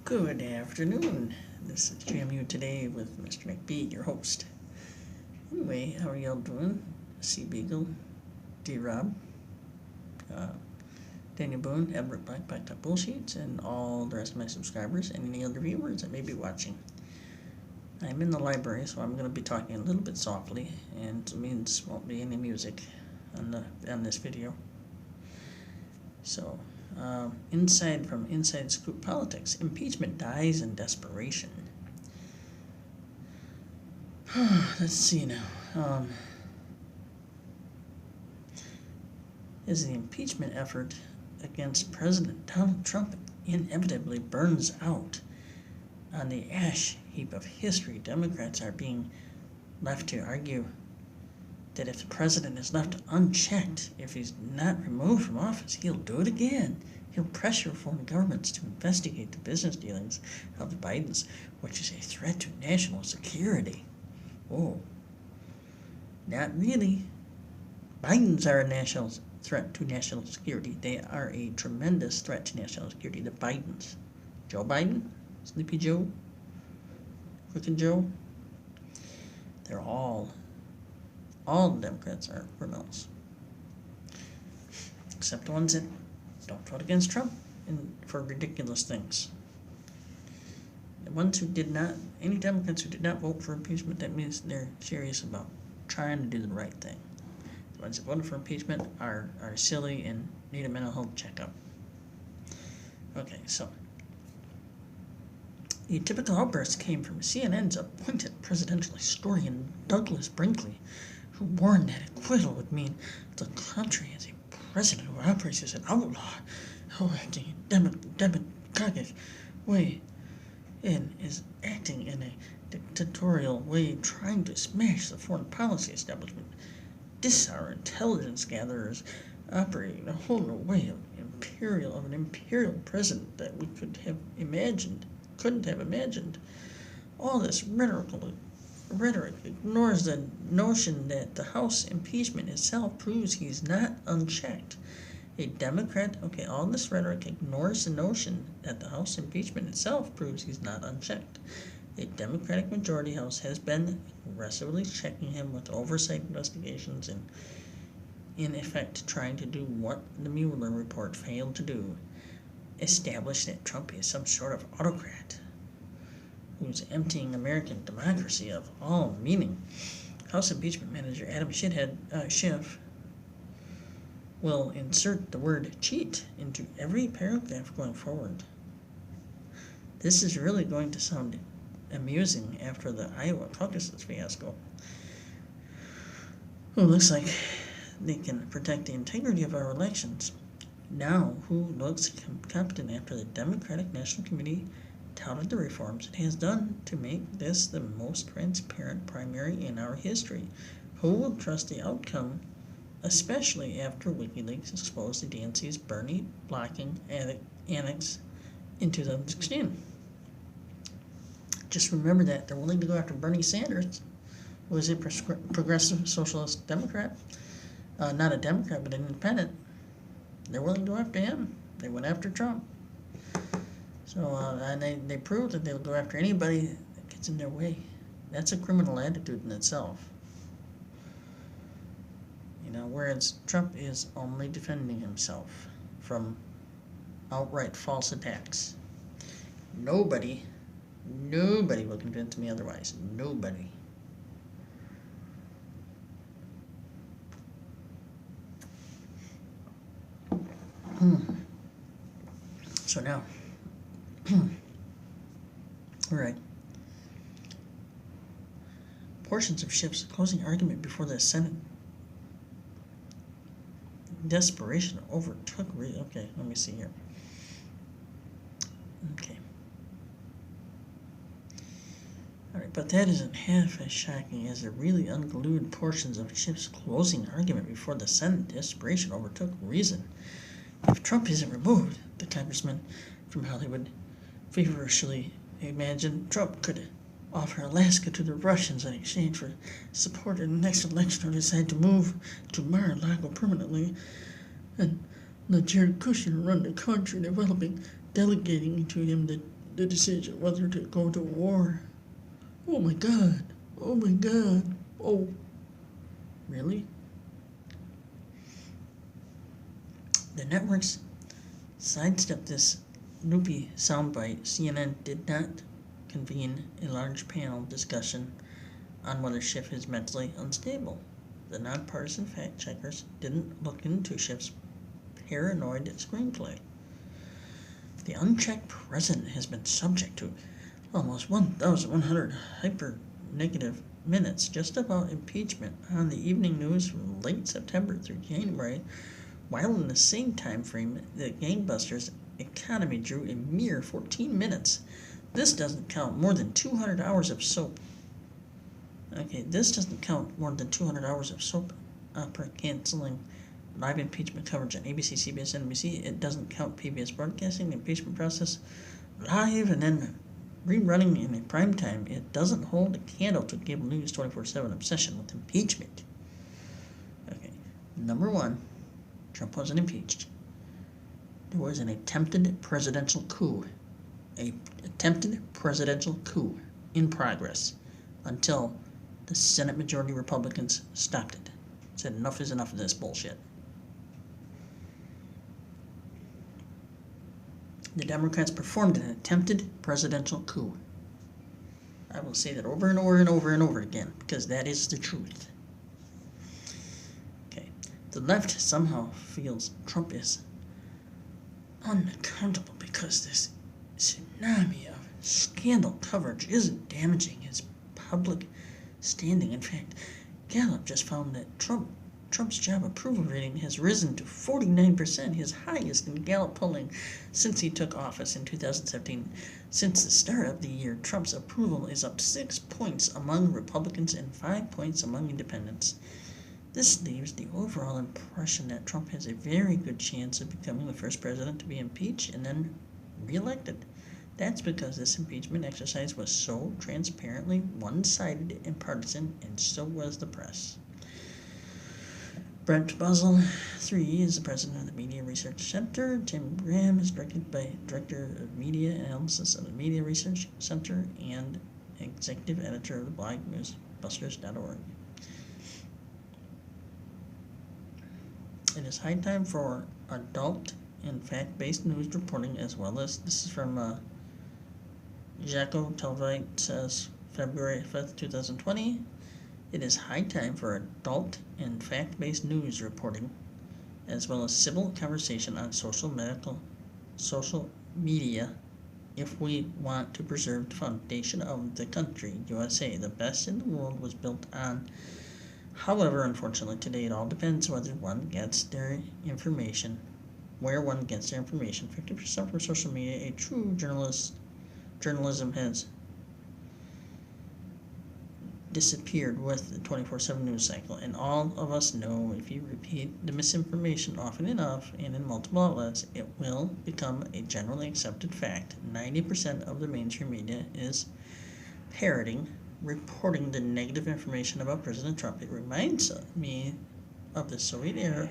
Good afternoon. This is Gmu Today with Mr. McBee, your host. Anyway, how are y'all doing? C. Beagle, D. Rob, Daniel Boone, Edward Black, Top Bullsheets, and all the rest of my subscribers and any other viewers that may be watching. I'm in the library, so I'm going to be talking a little bit softly, and it means won't be any music on this video. So, Inside Scoop Politics, impeachment dies in desperation. Let's see now. As the impeachment effort against President Donald Trump inevitably burns out on the ash heap of history, Democrats are being left to argue that if the president is left unchecked, if he's not removed from office, he'll do it again. He'll pressure foreign governments to investigate the business dealings of the Bidens, which is a threat to national security. Oh, not really. Bidens are a threat to national security. They are a tremendous threat to national security. The Bidens. Joe Biden, Sleepy Joe, Crooked Joe, they're all the Democrats are criminals. Except the ones that don't vote against Trump for ridiculous things. The ones who did not, any Democrats who did not vote for impeachment, that means they're serious about trying to do the right thing. The ones that voted for impeachment are silly and need a mental health checkup. Okay, so the typical outburst came from CNN's appointed presidential historian Douglas Brinkley, who warned that acquittal would mean the country has a president who operates as an outlaw, who acting in demagogic way and is acting in a dictatorial way, trying to smash the foreign policy establishment. This our intelligence gatherers operating a whole new way of an imperial president that we couldn't have imagined. All this rhetoric ignores the notion that the House impeachment itself proves he's not unchecked. All this rhetoric ignores the notion that the House impeachment itself proves he's not unchecked. A Democratic majority House has been aggressively checking him with oversight investigations and, in effect, trying to do what the Mueller report failed to do: establish that Trump is some sort of autocrat who's emptying American democracy of all meaning. House impeachment manager Adam Schiff will insert the word cheat into every paragraph going forward. This is really going to sound amusing after the Iowa caucuses fiasco. Well, looks like they can protect the integrity of our elections. Now, who looks competent after the Democratic National Committee touted the reforms it has done to make this the most transparent primary in our history? Who will trust the outcome, especially after WikiLeaks exposed the DNC's Bernie blocking annex in 2016? Just remember that they're willing to go after Bernie Sanders, who is a progressive socialist Democrat, not a Democrat but an independent. They're willing to go after him. They went after Trump. So, and they proved that they'll go after anybody that gets in their way. That's a criminal attitude in itself. Whereas Trump is only defending himself from outright false attacks. Nobody will convince me otherwise. Nobody. So now, all right. Portions of Schiff's closing argument before the Senate. Desperation overtook. Okay, let me see here. Okay. All right, but that isn't half as shocking as the really unglued portions of Schiff's closing argument before the Senate. Desperation overtook reason. If Trump isn't removed, the congressman from Hollywood feverishly imagined Trump could offer Alaska to the Russians in exchange for support in the next election, or decide to move to Mar-a-Lago permanently and let Jared Kushner run the country, delegating to him the the decision whether to go to war. Oh my God. Oh my God. Oh. Really? The networks sidestepped this loopy soundbite. CNN did not convene a large panel discussion on whether Schiff is mentally unstable. The nonpartisan fact-checkers didn't look into Schiff's paranoid screenplay. The unchecked president has been subject to almost 1,100 hyper-negative minutes just about impeachment on the evening news from late September through January, while in the same time frame the gangbusters economy drew a mere 14 minutes. This doesn't count more than 200 hours of soap. This doesn't count more than 200 hours of soap opera canceling live impeachment coverage on ABC, CBS, and NBC. It doesn't count PBS broadcasting the impeachment process live and then rerunning in a prime time. It doesn't hold a candle to cable news 24/7 obsession with impeachment. Number one, Trump wasn't impeached. There was an attempted presidential coup. An attempted presidential coup in progress until the Senate majority Republicans stopped it. Said enough is enough of this bullshit. The Democrats performed an attempted presidential coup. I will say that over and over and over and over again, because that is the truth. The left somehow feels Trump is unaccountable because this tsunami of scandal coverage isn't damaging his public standing. In fact, Gallup just found that Trump's job approval rating has risen to 49%, his highest in Gallup polling since he took office in 2017. Since the start of the year, Trump's approval is up 6 points among Republicans and 5 points among independents. This leaves the overall impression that Trump has a very good chance of becoming the first president to be impeached and then reelected. That's because this impeachment exercise was so transparently one-sided and partisan, and so was the press. Brent Buzzell, 3, is the president of the Media Research Center. Tim Graham is director of media analysis of the Media Research Center and executive editor of the blog newsbusters.org. It is high time for adult and fact-based news reporting, as well as, this is from Jaco Telvite, says February 5th, 2020. It is high time for adult and fact-based news reporting, as well as civil conversation on social media, if we want to preserve the foundation of the country, USA. The best in the world was built on. However, unfortunately, today it all depends whether one gets their information, where one gets their information. 50% from social media. A true journalism has disappeared with the 24/7 news cycle, and all of us know if you repeat the misinformation often enough and in multiple outlets, it will become a generally accepted fact. 90% of the mainstream media is reporting the negative information about President Trump. It reminds me of the Soviet era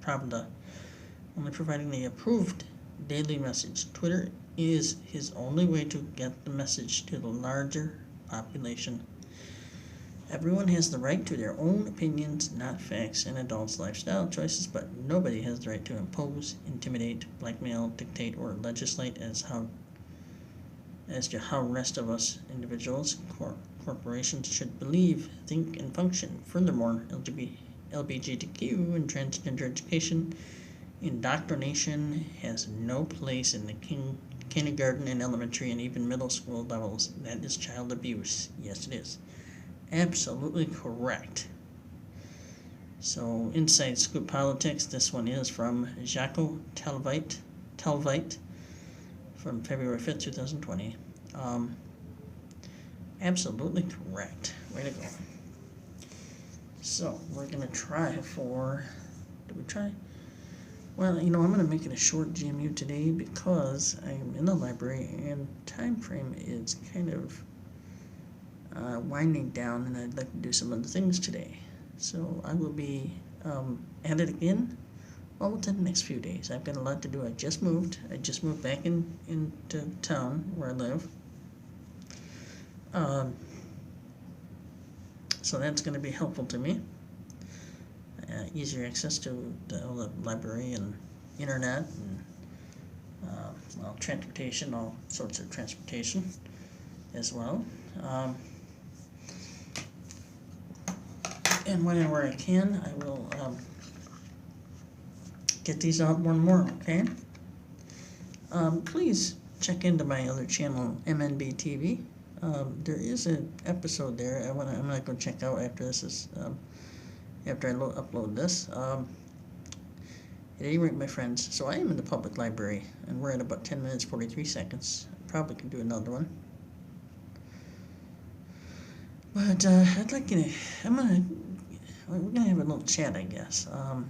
Pravda, only providing the approved daily message. Twitter is his only way to get the message to the larger population. Everyone has the right to their own opinions, not facts, and adults' lifestyle choices, but nobody has the right to impose, intimidate, blackmail, dictate, or legislate as to how rest of us individuals, corporations should believe, think, and function. Furthermore, LGBTQ and transgender education indoctrination has no place in the kindergarten and elementary and even middle school levels. That is child abuse. Yes, it is. Absolutely correct. So, Inside Scoop Politics, this one is from Jaco Telvite from February 5th, 2020. Absolutely correct. Way to go. So, we're going to try for... Did we try? Well, I'm going to make it a short Gmu today because I'm in the library and time frame is kind of winding down, and I'd like to do some other things today. So I will be at it again well, within the next few days. I've got a lot to do. I just moved back into town where I live. So that's going to be helpful to me. Easier access to the library and internet and transportation, all sorts of transportation as well. And whenever I can, I will get these out more and more, okay? Please check into my other channel, MNB TV. There is an episode there I'm gonna go check out after this is after I upload this. At any rate, my friends, so I am in the public library, and we're at about 10 minutes 43 seconds. Probably can do another one. But I'd like you to, we're gonna have a little chat, I guess. I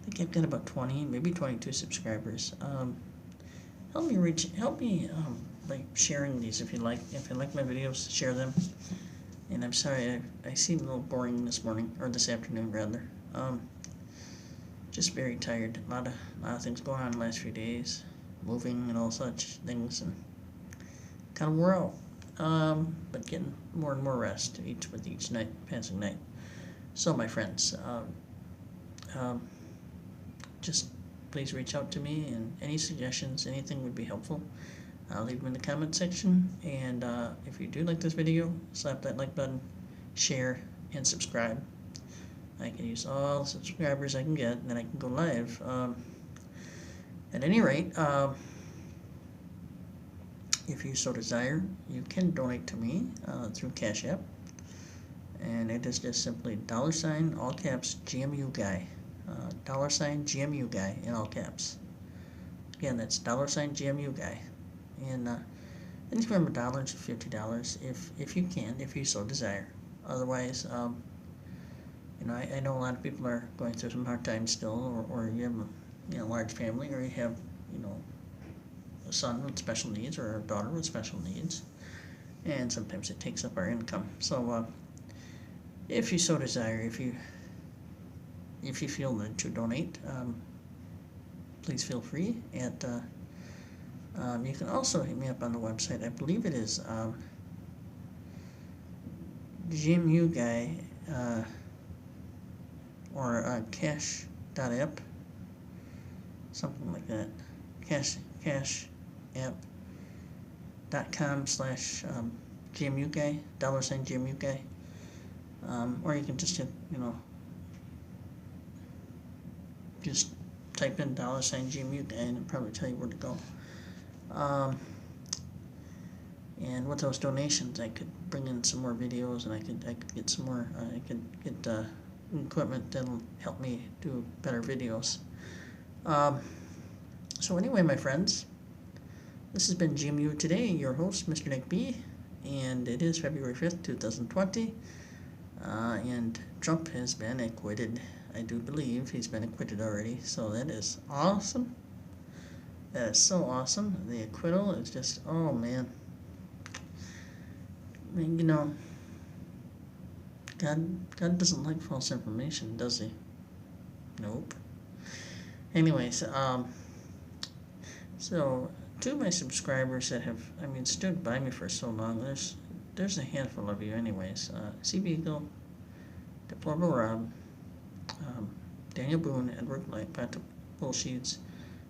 think I've got about 20, maybe 22 subscribers. Help me by sharing these if you like. If you like my videos, share them. And I'm sorry, I seem a little boring this morning, or this afternoon rather. Just very tired. A lot of things going on the last few days, moving and all such things, and kind of wore out. But getting more and more rest with each passing night. So my friends, just please reach out to me, and any suggestions, anything would be helpful. I'll leave them in the comment section, and if you do like this video, slap that like button, share, and subscribe. I can use all the subscribers I can get, and then I can go live. At any rate, if you so desire, you can donate to me through Cash App, and it is just simply $, all caps, GMU Guy. $, GMU Guy in all caps. Again, that's $, GMU Guy. And anything from $1 to $50 if you can, if you so desire. Otherwise, I know a lot of people are going through some hard times still, or you have a large family, or you have a son with special needs or a daughter with special needs, and sometimes it takes up our income. So if you so desire, if you feel that to donate, please feel free. And you can also hit me up on the website. I believe it is GMU Guy or cash.app, something like that. cashapp.com/GMU Guy, $ GMU Guy. Or you can just hit, just type in $GMU Guy, and it'll probably tell you where to go. And with those donations, I could bring in some more videos, and I could get some more. I could get equipment that'll help me do better videos. So anyway, my friends, this has been Gmu Today, your host, Mr. Nick B, and it is February 5th, 2020, and Trump has been acquitted. I do believe he's been acquitted already, so that is awesome. That is so awesome. The acquittal is just, oh man. I mean, God doesn't like false information, does he? Nope. Anyways, so to my subscribers that have, stood by me for so long, there's a handful of you anyways. C. Beagle, Deplorable Rob, Daniel Boone, Edward Light, Patrick Bullsheeds.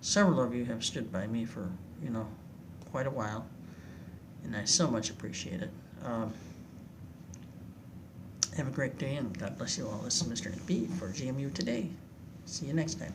Several of you have stood by me for, quite a while, and I so much appreciate it. Have a great day, and God bless you all. This is Mr. Nick B for GMU Today. See you next time.